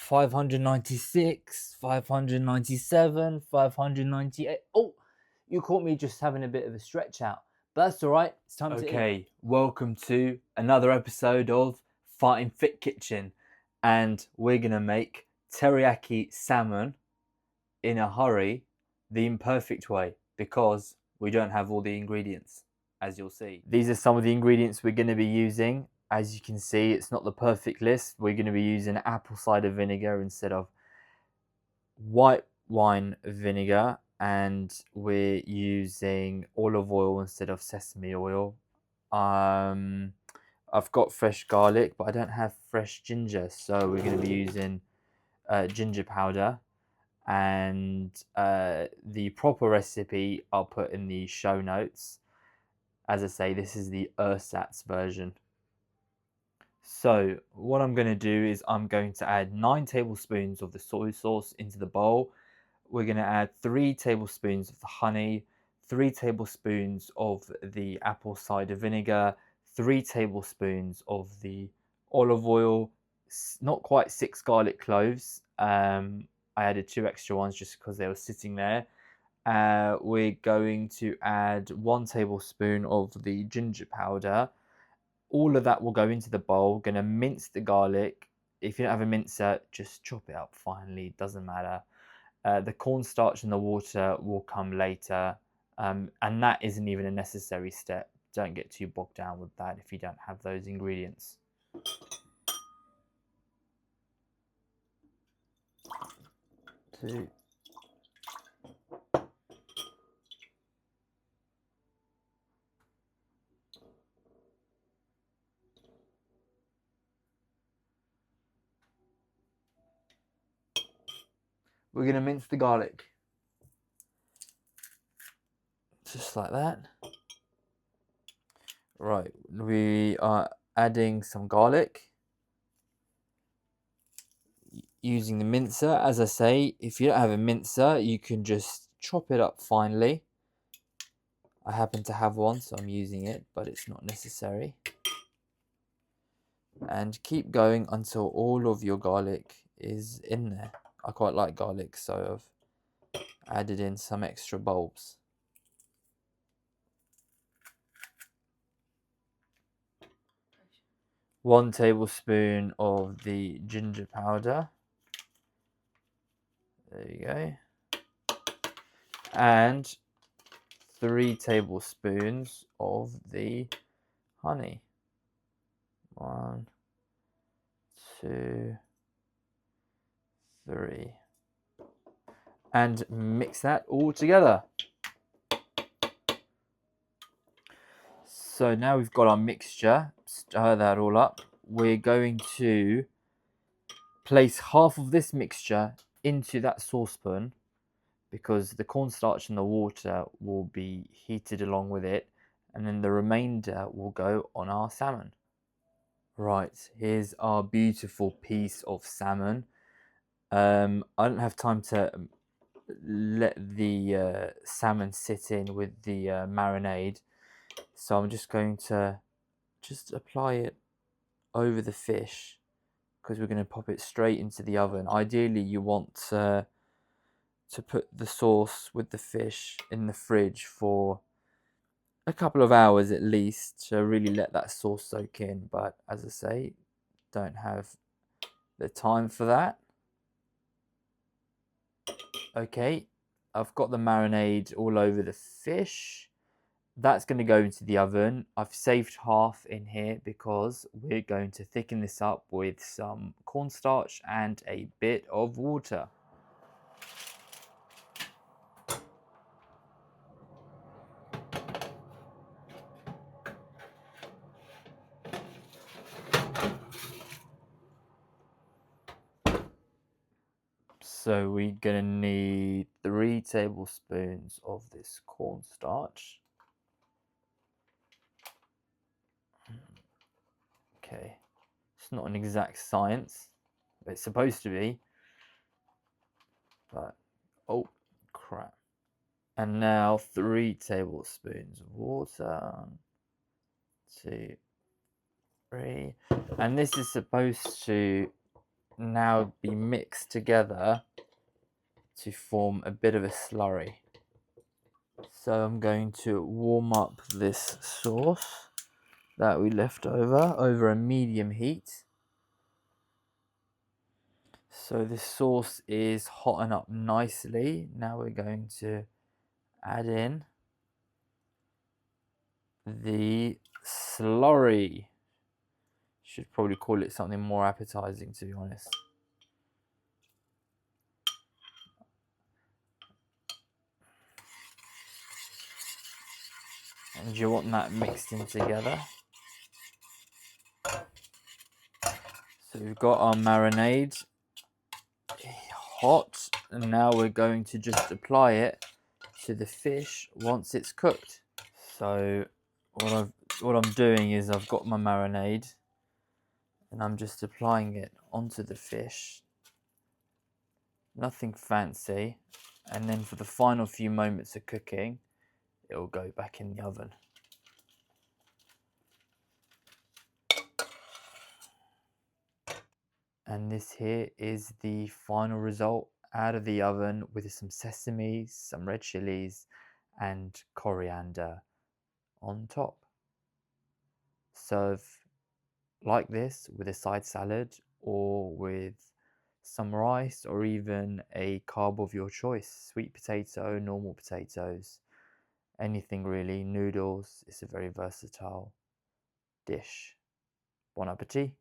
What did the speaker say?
596, 597, 598. Oh, you caught me just having a bit of a stretch out. But that's all right. It's time to eat. Okay, welcome to another episode of Fighting Fit Kitchen. And we're going to make teriyaki salmon in a hurry, the imperfect way, because we don't have all the ingredients, as you'll see. These are some of the ingredients we're going to be using. As you can see, it's not the perfect list. We're going to be using apple cider vinegar instead of white wine vinegar, and we're using olive oil instead of sesame oil. I've got fresh garlic, but I don't have fresh ginger, so we're going to be using ginger powder. And the proper recipe I'll put in the show notes. As I say, this is the ersatz version. So what I'm going to do is I'm going to add 9 tablespoons of the soy sauce into the bowl. We're going to add 3 tablespoons of the honey, 3 tablespoons of the apple cider vinegar, 3 tablespoons of the olive oil, not quite 6 garlic cloves. I added 2 extra ones just because they were sitting there. We're going to add 1 tablespoon of the ginger powder. All of that will go into the bowl. Going to mince the garlic. If you don't have a mincer, just chop it up finely. Doesn't matter. The cornstarch and the water will come later. And that isn't even a necessary step. Don't get too bogged down with that if you don't have those ingredients. We're going to mince the garlic. Just like that. Right, we are adding some garlic. Using the mincer, as I say, if you don't have a mincer, you can just chop it up finely. I happen to have one, so I'm using it, but it's not necessary. And keep going until all of your garlic is in there. I quite like garlic, so I've added in some extra bulbs. One tablespoon of the ginger powder. There you go. And 3 tablespoons of the honey. 1, 2, 3. And mix that all together. So now we've got our mixture, stir that all up. We're going to place half of this mixture into that saucepan because the cornstarch and the water will be heated along with it, and then the remainder will go on our salmon. Right, here's our beautiful piece of salmon. I don't have time to let the salmon sit in with the marinade, so I'm just going to apply it over the fish because we're going to pop it straight into the oven. Ideally, you want to put the sauce with the fish in the fridge for a couple of hours at least to really let that sauce soak in, but as I say, don't have the time for that. Okay, I've got the marinade all over the fish. That's going to go into the oven. I've saved half in here because we're going to thicken this up with some cornstarch and a bit of water. So we're going to need 3 tablespoons of this cornstarch. Okay, it's not an exact science, but it's supposed to be. But, oh, crap. And now 3 tablespoons of water. 2, 3. And this is supposed to now be mixed together to form a bit of a slurry. So I'm going to warm up this sauce that we left over a medium heat. So this sauce is hotting up nicely. Now we're going to add in the slurry. Should probably call it something more appetizing, to be honest. And you want that mixed in together. So we've got our marinade hot, and now we're going to just apply it to the fish once it's cooked. So what I'm doing is I've got my marinade and I'm just applying it onto the fish. Nothing fancy. And then for the final few moments of cooking, it will go back in the oven. And this here is the final result out of the oven with some sesame, some red chilies, and coriander on top. Serve like this with a side salad or with some rice or even a carb of your choice. Sweet potato, normal potatoes, anything really, noodles. It's a very versatile dish. Bon appetit.